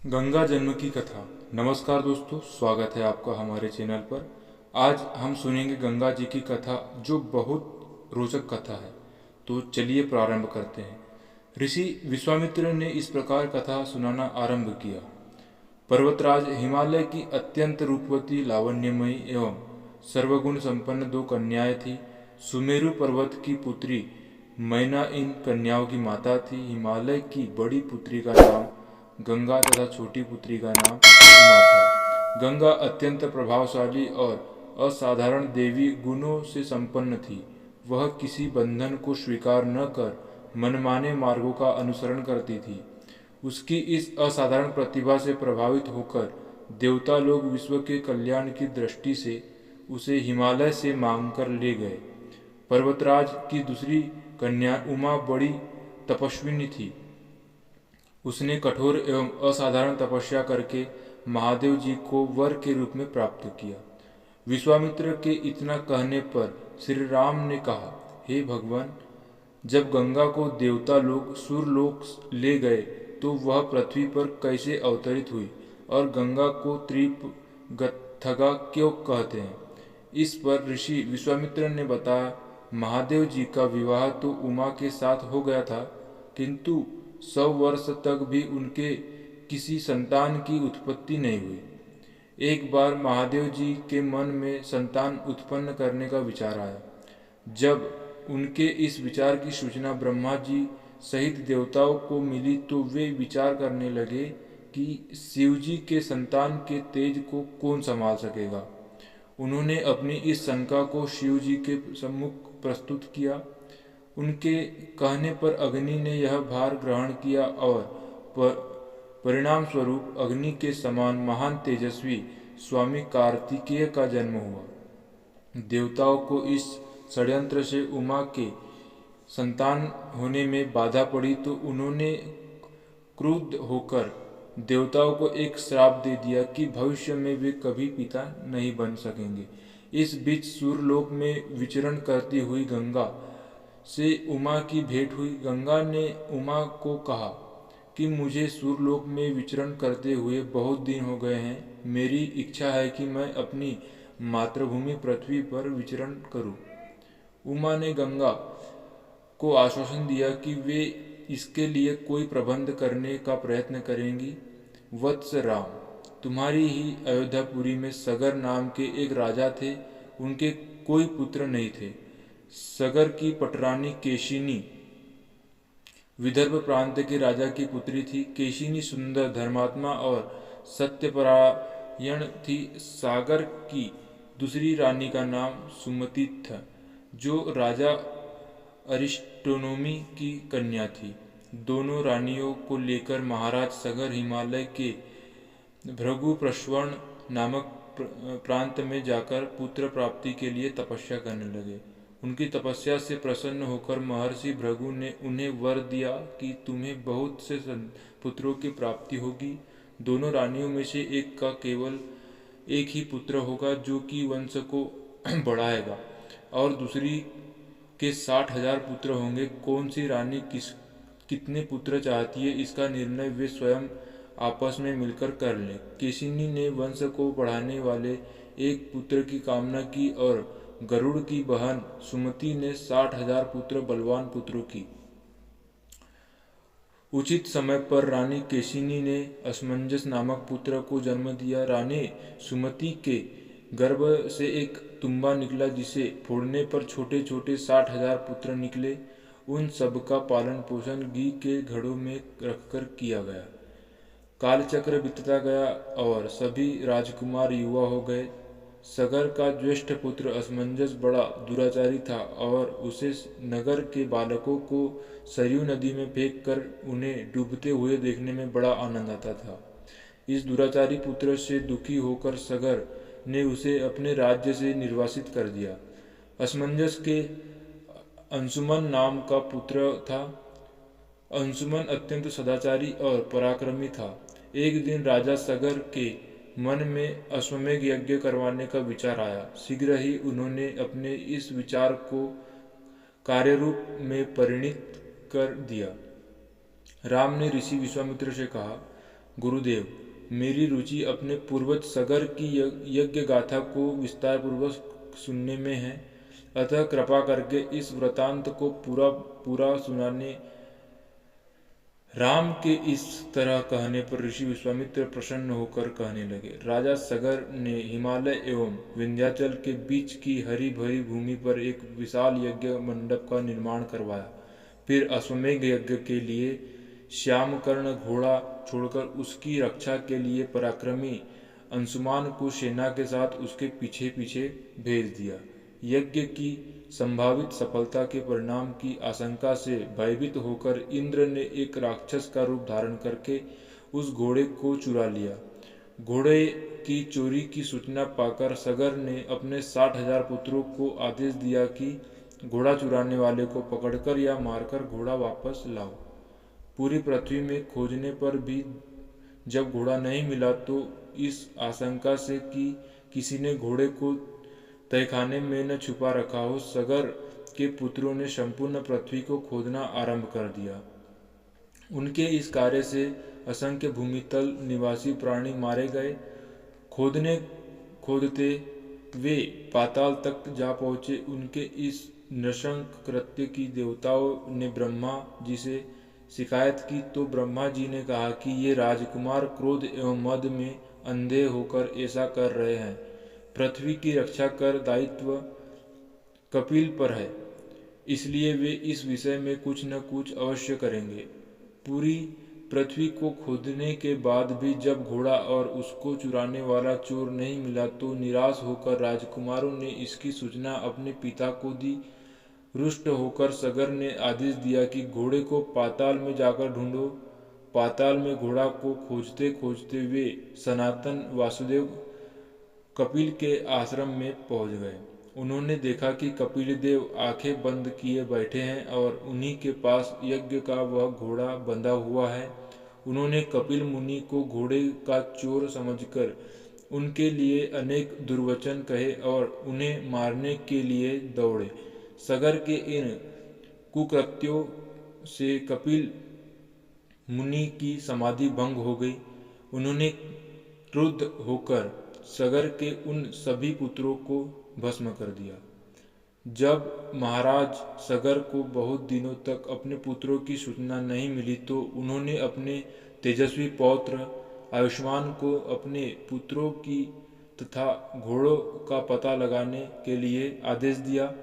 गंगा जन्म की कथा। नमस्कार दोस्तों, स्वागत है आपका हमारे चैनल पर। आज हम सुनेंगे गंगा जी की कथा, जो बहुत रोचक कथा है। तो चलिए प्रारंभ करते हैं। ऋषि विश्वामित्र ने इस प्रकार कथा सुनाना आरंभ किया। पर्वतराज हिमालय की अत्यंत रूपवती, लावण्यमयी एवं सर्वगुण संपन्न दो कन्याएं थीं। सुमेरु पर्वत की पुत्री मैना इन कन्याओं की माता थी। हिमालय की बड़ी पुत्री का नाम गंगा तथा छोटी पुत्री का नाम उमा था। गंगा अत्यंत प्रभावशाली और असाधारण देवी गुणों से संपन्न थी। वह किसी बंधन को स्वीकार न कर मनमाने मार्गों का अनुसरण करती थी। उसकी इस असाधारण प्रतिभा से प्रभावित होकर देवता लोग विश्व के कल्याण की दृष्टि से उसे हिमालय से मांग कर ले गए। पर्वतराज की दूसरी कन्या उमा बड़ी तपस्विनी थी। उसने कठोर एवं असाधारण तपस्या करके महादेव जी को वर के रूप में प्राप्त किया। विश्वामित्र के इतना कहने पर श्री राम ने कहा, हे भगवान, जब गंगा को देवता लोग सुरलोक ले गए तो वह पृथ्वी पर कैसे अवतरित हुई, और गंगा को त्रिपगथगा क्यों कहते हैं? इस पर ऋषि विश्वामित्र ने बताया, महादेव जी का विवाह तो उमा के साथ हो गया था, किंतु 100 वर्ष तक भी उनके किसी संतान की उत्पत्ति नहीं हुई। एक बार महादेव जी के मन में संतान उत्पन्न करने का विचार आया। जब उनके इस विचार की सूचना ब्रह्मा जी सहित देवताओं को मिली तो वे विचार करने लगे कि शिव जी के संतान के तेज को कौन संभाल सकेगा। उन्होंने अपनी इस शंका को शिव जी के सम्मुख प्रस्तुत किया। उनके कहने पर अग्नि ने यह भार ग्रहण किया और परिणाम स्वरूप अग्नि के समान महान तेजस्वी स्वामी कार्तिकेय का जन्म हुआ। देवताओं को इस षड्यंत्र से उमा के संतान होने में बाधा पड़ी तो उन्होंने क्रुद्ध होकर देवताओं को एक श्राप दे दिया कि भविष्य में वे कभी पिता नहीं बन सकेंगे। इस बीच सूर्यलोक में विचरण करती हुई गंगा से उमा की भेंट हुई। गंगा ने उमा को कहा कि मुझे सूर्यलोक में विचरण करते हुए बहुत दिन हो गए हैं। मेरी इच्छा है कि मैं अपनी मातृभूमि पृथ्वी पर विचरण करूं। उमा ने गंगा को आश्वासन दिया कि वे इसके लिए कोई प्रबंध करने का प्रयत्न करेंगी। वत्स राम, तुम्हारी ही अयोध्यापुरी में सगर नाम के एक राजा थे। उनके कोई पुत्र नहीं थे। सगर की पटरानी केशिनी विदर्भ प्रांत के राजा की पुत्री थी। केशिनी सुंदर, धर्मात्मा और सत्यपरायण थी। सागर की दूसरी रानी का नाम सुमति था, जो राजा अरिस्टोनोमी की कन्या थी। दोनों रानियों को लेकर महाराज सगर हिमालय के भृगुप्रश्वर्ण नामक प्रांत में जाकर पुत्र प्राप्ति के लिए तपस्या करने लगे। उनकी तपस्या से प्रसन्न होकर महर्षि भृगु ने उन्हें वर दिया कि तुम्हें बहुत से पुत्रों की प्राप्ति होगी। दोनों रानियों में से एक का केवल एक ही पुत्र होगा, जो कि वंश को बढ़ाएगा, और दूसरी के 60,000 पुत्र होंगे। कौन सी रानी कितने पुत्र चाहती है, इसका निर्णय वे स्वयं आपस में मिलकर कर लें। केशिनी ने वंश को बढ़ाने वाले एक पुत्र की कामना की और गरुड़ की बहन सुमति ने 60,000 पुत्र बलवान पुत्रों की। उचित समय पर रानी केशिनी ने असमंजस नामक पुत्र को जन्म दिया। रानी सुमति के गर्भ से एक तुम्बा निकला, जिसे फोड़ने पर छोटे छोटे 60,000 पुत्र निकले। उन सबका पालन पोषण घी के घड़ों में रखकर किया गया। कालचक्र बीतता गया और सभी राजकुमार युवा हो गए। सगर का ज्येष्ठ पुत्र असमंजस बड़ा दुराचारी था और उसे नगर के बालकों को सरयू नदी में फेंक कर उन्हें डूबते हुए देखने में बड़ा आनंद आता था। इस दुराचारी पुत्र से दुखी होकर सगर ने उसे अपने राज्य से निर्वासित कर दिया। असमंजस के अंशुमन नाम का पुत्र था। अंशुमन अत्यंत सदाचारी और पराक्रमी था। एक दिन राजा सगर के मन में अश्वमेध यज्ञ करवाने का विचार आया। शीघ्र ही उन्होंने अपने इस विचार को कार्यरूप में परिणित कर दिया। राम ने ऋषि विश्वामित्र से कहा, गुरुदेव, मेरी रुचि अपने पूर्वज सगर की यज्ञ गाथा को विस्तार पूर्वक सुनने में है, अतः कृपा करके इस वृतांत को पूरा पूरा सुनाने। राम के इस तरह कहने पर ऋषि विश्वामित्र प्रसन्न होकर कहने लगे, राजा सगर ने हिमालय एवं विंध्याचल के बीच की हरी भरी भूमि पर एक विशाल यज्ञ मंडप का निर्माण करवाया। फिर अश्वमेघ यज्ञ के लिए श्यामकर्ण घोड़ा छोड़कर उसकी रक्षा के लिए पराक्रमी अंशुमान को सेना के साथ उसके पीछे पीछे भेज दिया। यज्ञ की संभावित सफलता के परिणाम की आशंका से भयभीत होकर इंद्र ने एक राक्षस का रूप धारण करके उस घोड़े को चुरा लिया। घोड़े की चोरी की सूचना पाकर सगर ने अपने 60,000 पुत्रों को आदेश दिया कि घोड़ा चुराने वाले को पकड़कर या मारकर घोड़ा वापस लाओ। पूरी पृथ्वी में खोजने पर भी जब घोड़ा नहीं मिला तो इस आशंका से कि किसी ने घोड़े को तहखाने में न छुपा रखा हो, सगर के पुत्रों ने संपूर्ण पृथ्वी को खोदना आरंभ कर दिया। उनके इस कार्य से असंख्य भूमितल निवासी प्राणी मारे गए। खोदते वे पाताल तक जा पहुँचे। उनके इस नृशंस कृत्य की देवताओं ने ब्रह्मा जी से शिकायत की तो ब्रह्मा जी ने कहा कि ये राजकुमार क्रोध एवं मद में अंधे होकर ऐसा कर रहे हैं। पृथ्वी की रक्षा कर दायित्व कपिल पर है, इसलिए वे इस विषय में कुछ न कुछ अवश्य करेंगे। पूरी पृथ्वी को खोदने के बाद भी जब घोड़ा और उसको चुराने वाला चोर नहीं मिला तो निराश होकर राजकुमारों ने इसकी सूचना अपने पिता को दी। रुष्ट होकर सगर ने आदेश दिया कि घोड़े को पाताल में जाकर ढूंढो। पाताल में घोड़ा को खोजते खोजते वे सनातन वासुदेव कपिल के आश्रम में पहुंच गए। उन्होंने देखा कि कपिल देव आंखें बंद किए बैठे हैं और उन्हीं के पास यज्ञ का वह घोड़ा बंधा हुआ है। उन्होंने कपिल मुनि को घोड़े का चोर समझकर उनके लिए अनेक दुर्वचन कहे और उन्हें मारने के लिए दौड़े। सगर के इन कुकृत्यों से कपिल मुनि की समाधि भंग हो गई। उन्होंने क्रुद्ध होकर सगर के उन सभी पुत्रों को भस्म कर दिया। जब महाराज सगर को बहुत दिनों तक अपने पुत्रों की सूचना नहीं मिली तो उन्होंने अपने तेजस्वी पौत्र आयुष्मान को अपने पुत्रों की तथा घोड़ों का पता लगाने के लिए आदेश दिया।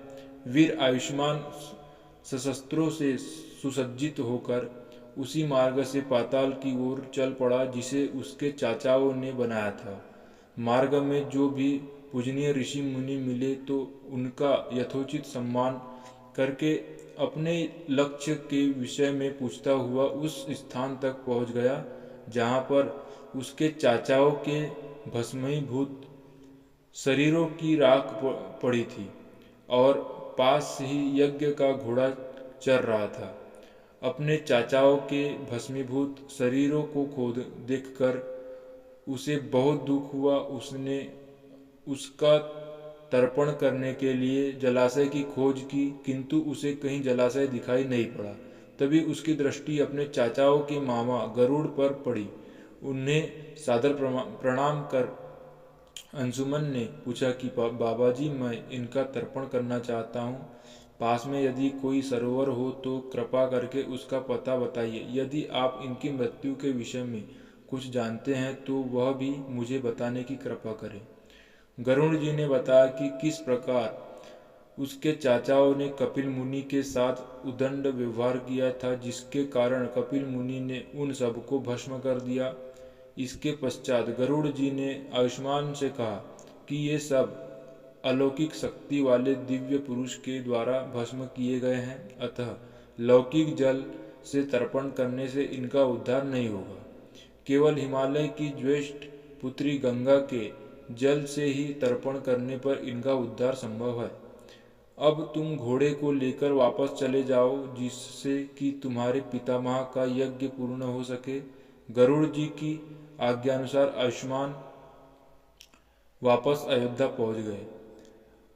वीर आयुष्मान सशस्त्रों से सुसज्जित होकर उसी मार्ग से पाताल की ओर चल पड़ा जिसे उसके चाचाओं ने बनाया था। मार्ग में जो भी पूजनीय ऋषि मुनि मिले तो उनका यथोचित सम्मान करके अपने लक्ष्य के विषय में पूछता हुआ उस स्थान तक पहुंच गया जहां पर उसके चाचाओं के भस्मीभूत शरीरों की राख पड़ी थी और पास ही यज्ञ का घोड़ा चर रहा था। अपने चाचाओं के भस्मीभूत शरीरों को खोद देखकर उसे बहुत दुख हुआ। उसने उसका तर्पण करने के लिए जलाशय की खोज की, किंतु उसे कहीं जलाशय दिखाई नहीं पड़ा। तभी उसकी दृष्टि अपने चाचाओं के मामा गरुड़ पर पड़ी। उन्हें सादर प्रणाम कर अंशुमन ने पूछा कि बाबा जी, मैं इनका तर्पण करना चाहता हूँ। पास में यदि कोई सरोवर हो तो कृपा करके उसका पता बताइए। यदि आप इनकी मृत्यु के विषय में कुछ जानते हैं तो वह भी मुझे बताने की कृपा करें। गरुड़ जी ने बताया कि किस प्रकार उसके चाचाओं ने कपिल मुनि के साथ उदंड व्यवहार किया था, जिसके कारण कपिल मुनि ने उन सबको भस्म कर दिया। इसके पश्चात गरुड़ जी ने आयुष्मान से कहा कि ये सब अलौकिक शक्ति वाले दिव्य पुरुष के द्वारा भस्म किए गए हैं, अतः लौकिक जल से तर्पण करने से इनका उद्धार नहीं होगा। केवल हिमालय की ज्येष्ठ पुत्री गंगा के जल से ही तर्पण करने पर इनका उद्धार संभव है। अब तुम घोड़े को लेकर वापस चले जाओ जिससे कि तुम्हारे पितामह का यज्ञ पूर्ण हो सके। गरुड़ जी की आज्ञानुसार आयुष्मान वापस अयोध्या पहुंच गए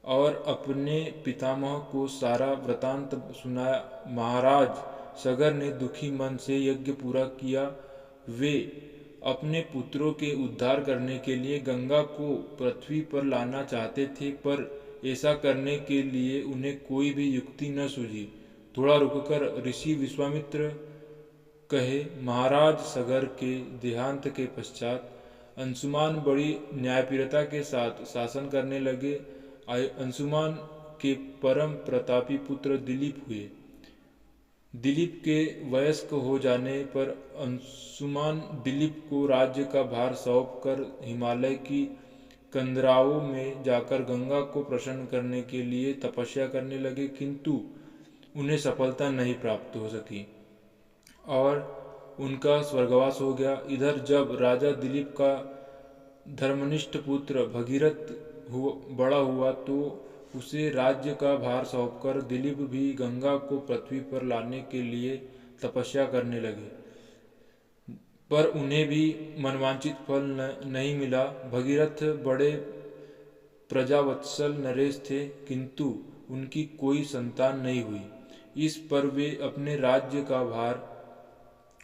और अपने पितामह को सारा वृतांत सुनाया। महाराज सगर ने दुखी मन से यज्ञ पूरा किया। वे अपने पुत्रों के उद्धार करने के लिए गंगा को पृथ्वी पर लाना चाहते थे, पर ऐसा करने के लिए उन्हें कोई भी युक्ति न सूझी। थोड़ा रुककर ऋषि विश्वामित्र कहे, महाराज सगर के देहांत के पश्चात अंशुमान बड़ी न्यायप्रियता के साथ शासन करने लगे। अंशुमान के परम प्रतापी पुत्र दिलीप हुए। दिलीप के वयस्क हो जाने पर अंशुमान दिलीप को राज्य का भार सौंपकर हिमालय की कंदराओं में जाकर गंगा को प्रसन्न करने के लिए तपस्या करने लगे, किंतु उन्हें सफलता नहीं प्राप्त हो सकी और उनका स्वर्गवास हो गया। इधर जब राजा दिलीप का धर्मनिष्ठ पुत्र भगीरथ बड़ा हुआ तो उसे राज्य का भार सौंपकर दिलीप भी गंगा को पृथ्वी पर लाने के लिए तपस्या करने लगे, पर उन्हें भी मनवांछित फल नहीं मिला। भगीरथ बड़े प्रजावत्सल नरेश थे, किंतु उनकी कोई संतान नहीं हुई। इस पर वे अपने राज्य का भार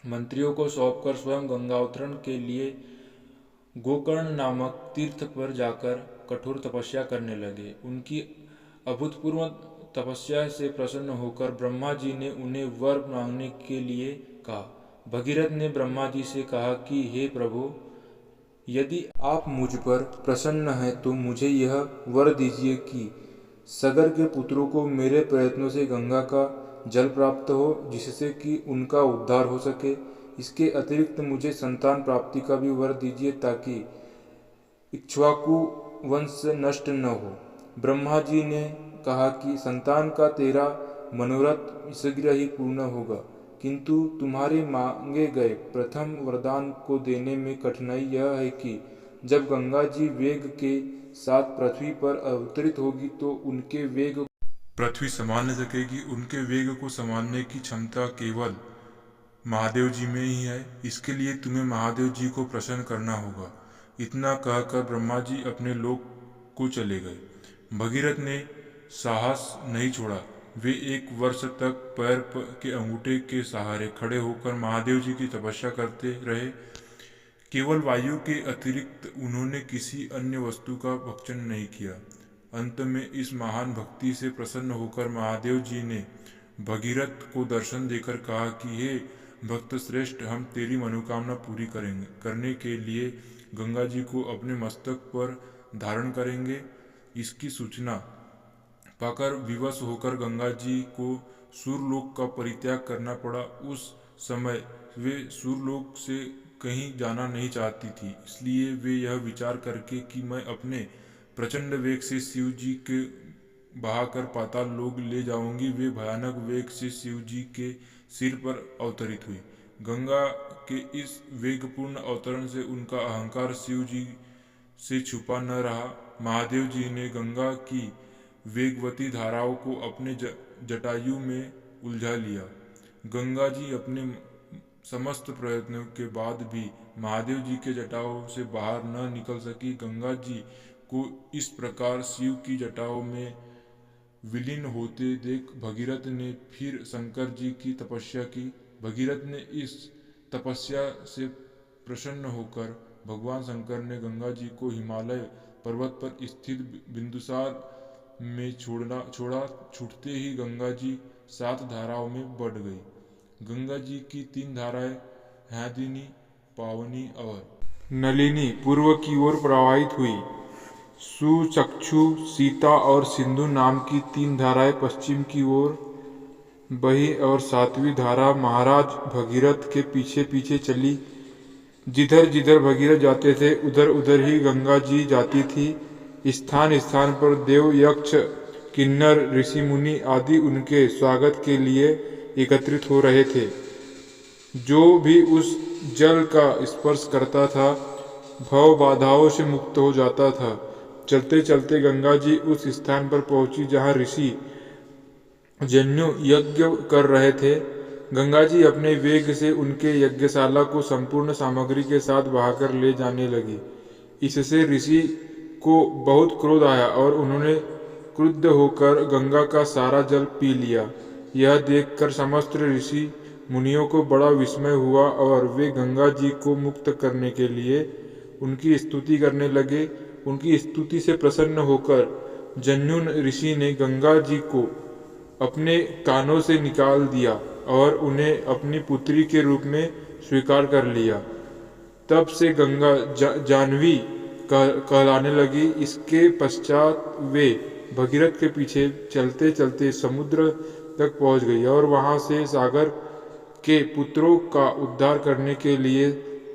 मंत्रियों को सौंपकर स्वयं गंगावतरण के लिए गोकर्ण नामक तीर्थ पर जाकर कठोर तपस्या करने लगे। उनकी अभूतपूर्व तपस्या से प्रसन्न होकर ब्रह्मा जी ने उन्हें वर मांगने के लिए कहा। भगीरथ ने ब्रह्मा जी से कहा कि हे प्रभु, यदि आप मुझ पर प्रसन्न हैं तो मुझे यह वर दीजिए कि सगर के पुत्रों को मेरे प्रयत्नों से गंगा का जल प्राप्त हो, जिससे कि उनका उद्धार हो सके। इसके अतिरिक्त मुझे संतान प्राप्ति का भी वर दीजिए, ताकि इक्ष्वाकु वंश नष्ट न हो। ब्रह्मा जी ने कहा कि संतान का तेरा मनोरथ शीघ्र ही पूर्ण होगा, किंतु तुम्हारे मांगे गए प्रथम वरदान को देने में कठिनाई यह है कि जब गंगा जी वेग के साथ पृथ्वी पर अवतरित होगी तो उनके वेग पृथ्वी संभाल न सकेगी। उनके वेग को संभालने की क्षमता केवल महादेव जी में ही है। इसके लिए तुम्हें महादेव जी को प्रसन्न करना होगा। इतना कहकर ब्रह्मा जी अपने लोक को चले गए। भगीरथ ने साहस नहीं छोड़ा। वे 1 वर्ष तक पैर के अंगूठे के सहारे खड़े होकर महादेव जी की तपस्या करते रहे। केवल वायु के अतिरिक्त उन्होंने किसी अन्य वस्तु का भक्षण नहीं किया। अंत में इस महान भक्ति से प्रसन्न होकर महादेव जी ने भगीरथ को दर्शन देकर कहा कि हे भक्त श्रेष्ठ, हम तेरी मनोकामना पूरी करने के लिए गंगा जी को अपने मस्तक पर धारण करेंगे। इसकी सूचना पाकर विवश होकर गंगा जी को सूर्यलोक का परित्याग करना पड़ा। उस समय वे सूर्यलोक से कहीं जाना नहीं चाहती थी, इसलिए वे यह विचार करके कि मैं अपने प्रचंड वेग से शिव जी के बहाकर पाताल लोक ले जाऊंगी, वे भयानक वेग से शिव जी के सिर पर अवतरित हुई। गंगा के इस वेगपूर्ण अवतरण से उनका अहंकार शिव जी से छुपा न रहा। महादेव जी ने गंगा की वेगवती धाराओं को अपने जटायु में उलझा लिया। गंगा जी अपने समस्त प्रयत्नों के बाद भी महादेव जी के जटाओं से बाहर न निकल सकी। गंगा जी को इस प्रकार शिव की जटाओं में विलीन होते देख भगीरथ ने फिर शंकर जी की तपस्या की। भगीरथ ने इस तपस्या से प्रसन्न होकर भगवान शंकर ने गंगा जी को हिमालय पर्वत पर स्थित बिंदुसार में छोड़ा। छूटते ही गंगा जी 7 धाराओं में बढ़ गई। गंगा जी की 3 धाराएं हैदिनी, पावनी और नलिनी पूर्व की ओर प्रवाहित हुई। सुचक्षु, सीता और सिंधु नाम की 3 धाराएं पश्चिम की ओर बही और 7वीं धारा महाराज भगीरथ के पीछे पीछे चली। जिधर जिधर भगीरथ जाते थे उधर उधर ही गंगा जी जाती थी। स्थान स्थान पर देव, यक्ष, किन्नर, ऋषि मुनि आदि उनके स्वागत के लिए एकत्रित हो रहे थे। जो भी उस जल का स्पर्श करता था भव बाधाओं से मुक्त हो जाता था। चलते चलते गंगा जी उस स्थान पर पहुंची जहां ऋषि जन्यु यज्ञ कर रहे थे। गंगा जी अपने वेग से उनके यज्ञशाला को संपूर्ण सामग्री के साथ बहाकर ले जाने लगी। इससे ऋषि को बहुत क्रोध आया और उन्होंने क्रुद्ध होकर गंगा का सारा जल पी लिया। यह देखकर समस्त ऋषि मुनियों को बड़ा विस्मय हुआ और वे गंगा जी को मुक्त करने के लिए उनकी स्तुति करने लगे। उनकी स्तुति से प्रसन्न होकर जन्यू ऋषि ने गंगा जी को अपने कानों से निकाल दिया और उन्हें अपनी पुत्री के रूप में स्वीकार कर लिया। तब से गंगा जानवी कहलाने लगी। इसके पश्चात वे भगीरथ के पीछे चलते चलते समुद्र तक पहुंच गई और वहां से सागर के पुत्रों का उद्धार करने के लिए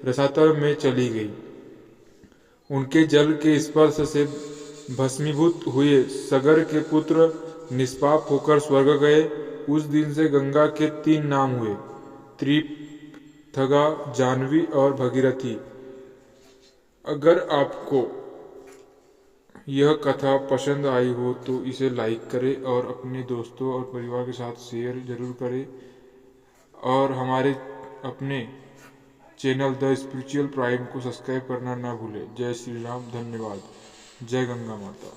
रसातल में चली गई। उनके जल के स्पर्श से भस्मीभूत हुए सागर के पुत्र निष्पाप होकर स्वर्ग गए। उस दिन से गंगा के 3 नाम हुए, त्रिपथगा, जानवी और भगीरथी। अगर आपको यह कथा पसंद आई हो तो इसे लाइक करें और अपने दोस्तों और परिवार के साथ शेयर जरूर करें और हमारे अपने चैनल द स्पिरिचुअल प्राइम को सब्सक्राइब करना ना भूलें। जय श्री राम। धन्यवाद। जय गंगा माता।